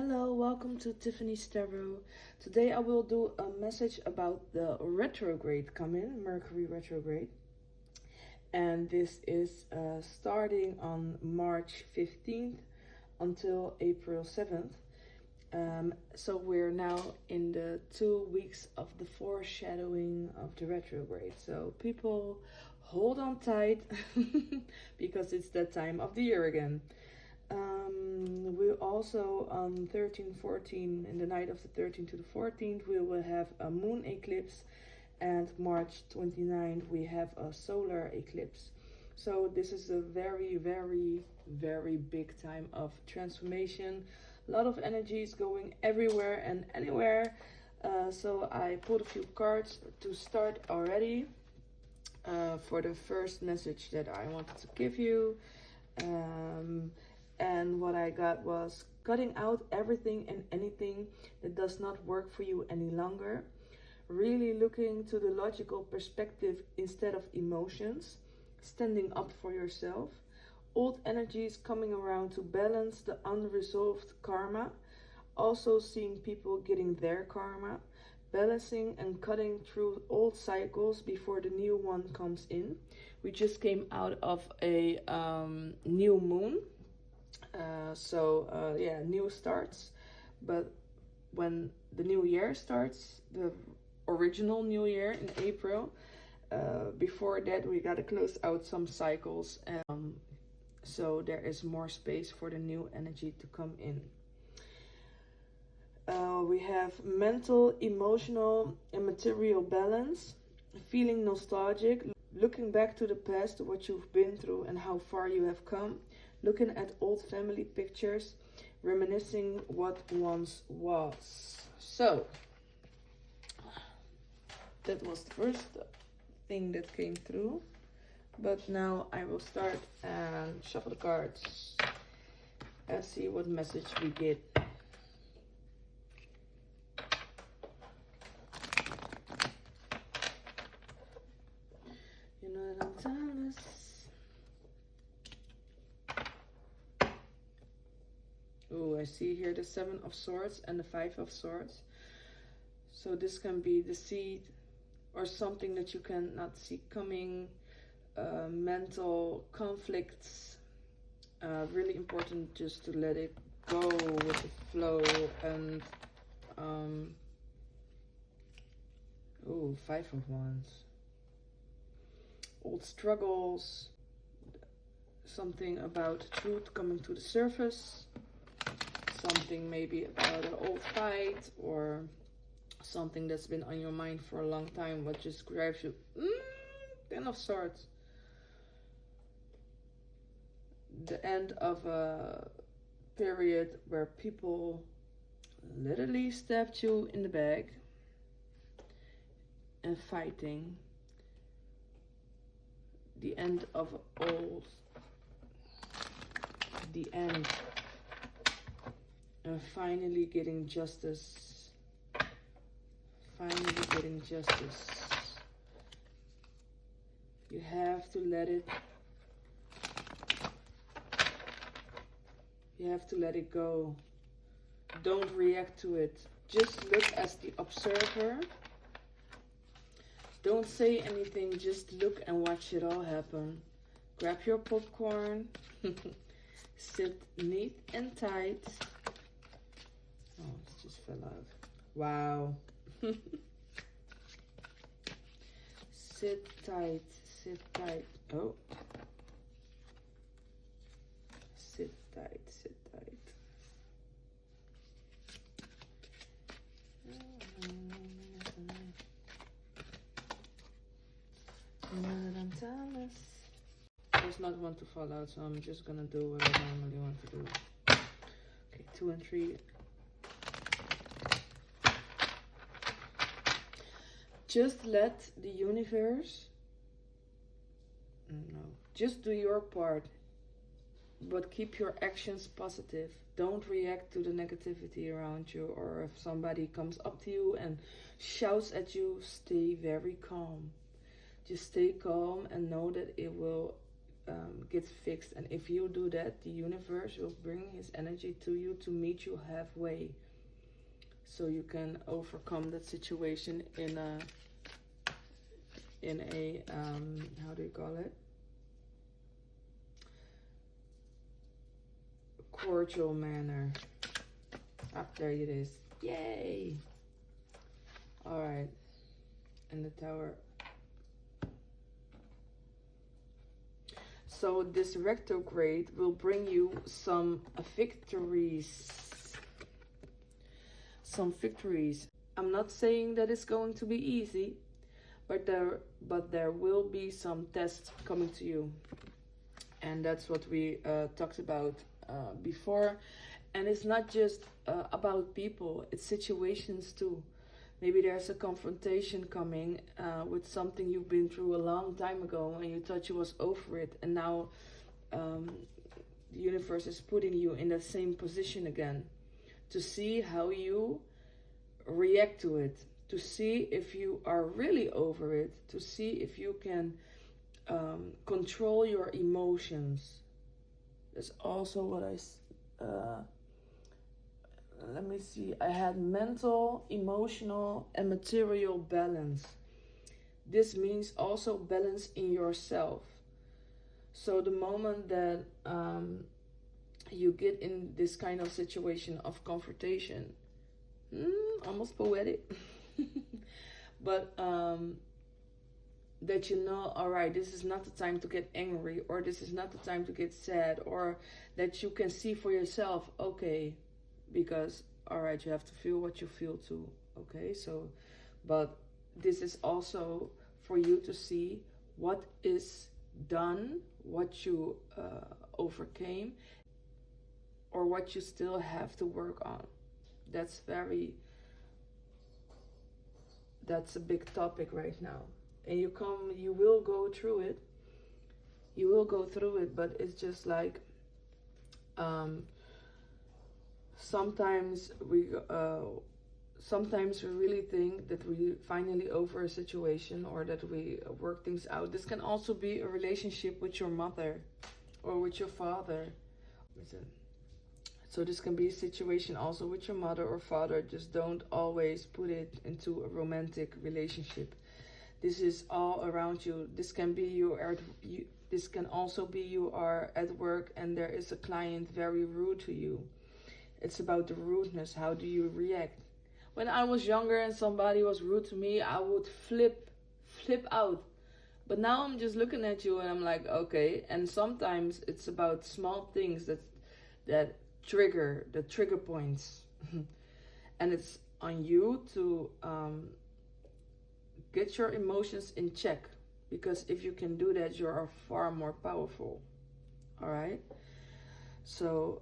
Hello, welcome to Tiffany's Tarot. Today I will do a message about the retrograde coming, Mercury retrograde. And this is starting on March 15th until April 7th. So we're now in the 2 weeks of the foreshadowing of the retrograde. So people hold on tight because it's that time of the year again. We also on 13, 14, in the night of the 13th to the 14th, we will have a moon eclipse, and March 29th we have a solar eclipse. So this is a very, very, very big time of transformation. A lot of energy is going everywhere and anywhere. So I pulled a few cards to start already for the first message that I wanted to give you. And what I got was cutting out everything and anything that does not work for you any longer. Really looking to the logical perspective instead of emotions. Standing up for yourself. Old energies coming around to balance the unresolved karma. Also seeing people getting their karma. Balancing and cutting through old cycles before the new one comes in. We just came out of a new moon. Yeah, new starts. But when the new year starts, the original new year in April, before that we gotta close out some cycles. So there is more space for the new energy to come in. We have mental, emotional, and material balance. Feeling nostalgic. Looking back to the past, what you've been through and how far you have come. Looking at old family pictures, reminiscing what once was. So, that was the first thing that came through. But now I will start and shuffle the cards and see what message we get. You know that I'm timeless. Oh, I see here the 7 of Swords and the 5 of Swords. So this can be the seed or something that you cannot see coming. Mental conflicts. Really important just to let it go with the flow. And oh, 5 of Wands. Old struggles. Something about truth coming to the surface. Something maybe about an old fight or something that's been on your mind for a long time, what just grabs you. 10 of Swords. The end of a period where people literally stabbed you in the back and fighting. The end of old. The end. And finally getting justice. Finally getting justice. You have to let it. You have to let it go. Don't react to it. Just look as the observer. Don't say anything. Just look and watch it all happen. Grab your popcorn. Sit neat and tight. Oh, it just fell out. Wow. Sit tight. Sit tight. Oh. Sit tight. Sit tight. There's not one to fall out, so I'm just gonna do what I normally want to do. Okay, 2 and 3. Just let the universe, just do your part, but keep your actions positive. Don't react to the negativity around you, or if somebody comes up to you and shouts at you, stay very calm. Just stay calm and know that it will get fixed. And if you do that, the universe will bring his energy to you to meet you halfway, so you can overcome that situation in a how do you call it, cordial manner. Ah, there it is. Yay! All right, and the Tower. So this retrograde will bring you some victories. Some victories. I'm not saying that it's going to be easy, but there will be some tests coming to you, and that's what we talked about before. And it's not just about people; it's situations too. Maybe there's a confrontation coming with something you've been through a long time ago, and you thought you was over it, and now the universe is putting you in that same position again, to see how you react to it, to see if you are really over it, to see if you can control your emotions. That's also what let me see. I had mental, emotional, and material balance. This means also balance in yourself. So the moment that you get in this kind of situation of confrontation, almost poetic, but that you know, all right, this is not the time to get angry, or this is not the time to get sad, or that you can see for yourself, okay, because, all right, you have to feel what you feel too, okay? So, but this is also for you to see what is done, what you overcame, or what you still have to work on. That's a big topic right now. And you will go through it. You will go through it, but it's just like, sometimes we really think that we finally over a situation, or that we work things out. This can also be a relationship with your mother or with your father. So this can be a situation also with your mother or father. Just don't always put it into a romantic relationship. This is all around you. This can be this can also be you are at work and there is a client very rude to you. It's about the rudeness. How do you react? When I was younger and somebody was rude to me, I would flip out. But now I'm just looking at you and I'm like, okay. And sometimes it's about small things that trigger the trigger points. And it's on you to get your emotions in check, because if you can do that, you are far more powerful. All right. So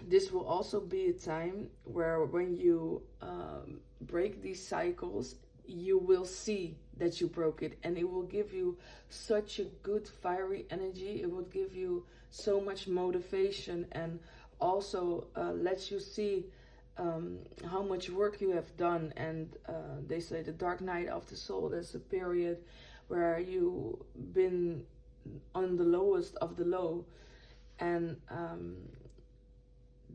this will also be a time where when you break these cycles, you will see that you broke it, and it will give you such a good fiery energy. It will give you so much motivation, and also lets you see how much work you have done. And they say the dark night of the soul is a period where you've been on the lowest of the low, and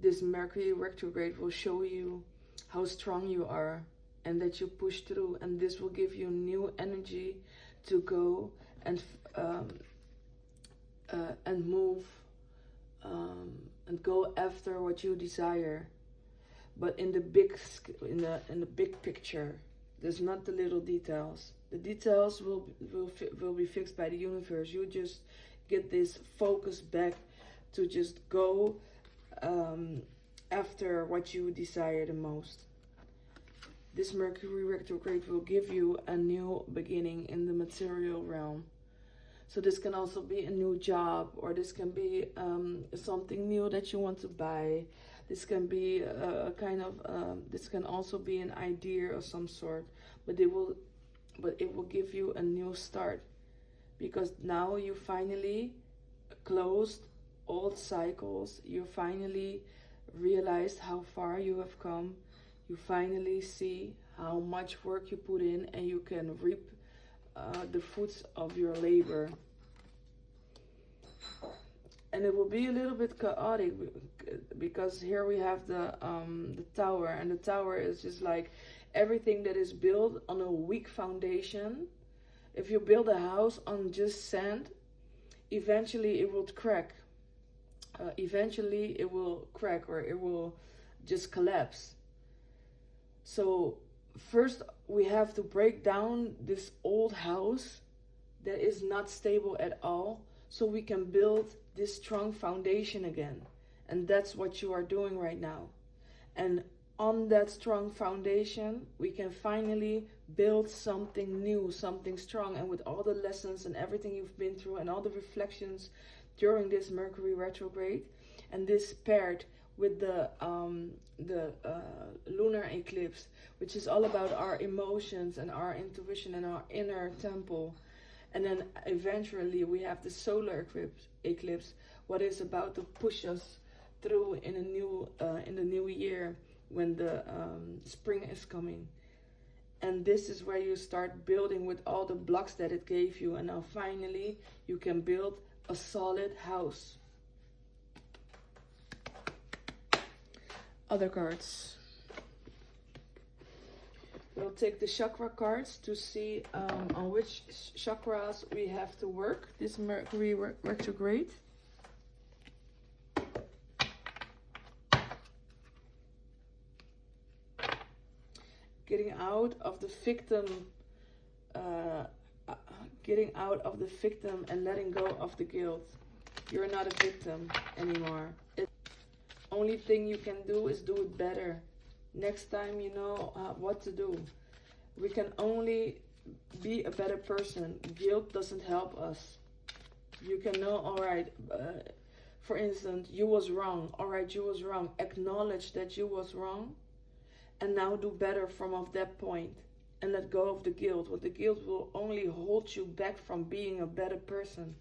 this Mercury retrograde will show you how strong you are and that you push through, and this will give you new energy to go and move and go after what you desire. But in the big picture, there's not the little details. The details will be fixed by the universe. You just get this focus back to just go after what you desire the most. This Mercury retrograde will give you a new beginning in the material realm. So this can also be a new job, or this can be something new that you want to buy. This can be a kind of this can also be an idea of some sort, but it will give you a new start, because now you finally closed old cycles. You finally realized how far you have come. You finally see how much work you put in, and you can reap the fruits of your labor. And it will be a little bit chaotic because here we have the tower, and the tower is just like everything that is built on a weak foundation. If you build a house on just sand, eventually it will crack. Eventually it will crack, or it will just collapse. So first we have to break down this old house that is not stable at all, so we can build this strong foundation again. And that's what you are doing right now. And on that strong foundation, we can finally build something new, something strong. And with all the lessons and everything you've been through and all the reflections during this Mercury retrograde, and this paired with the lunar eclipse, which is all about our emotions and our intuition and our inner temple. And then eventually we have the solar eclipse, what is about to push us through in the new year, when the spring is coming. And this is where you start building with all the blocks that it gave you. And now finally you can build a solid house. Other cards. We'll take the chakra cards to see on which chakras we have to work this Mercury retrograde. Getting out of the victim, and letting go of the guilt. You're not a victim anymore. Only thing you can do is do it better. Next time you know what to do. We can only be a better person. Guilt doesn't help us. You can know, all right, for instance, you was wrong. All right, you was wrong. Acknowledge that you was wrong. And now do better from off that point. And let go of the guilt. Well, the guilt will only hold you back from being a better person.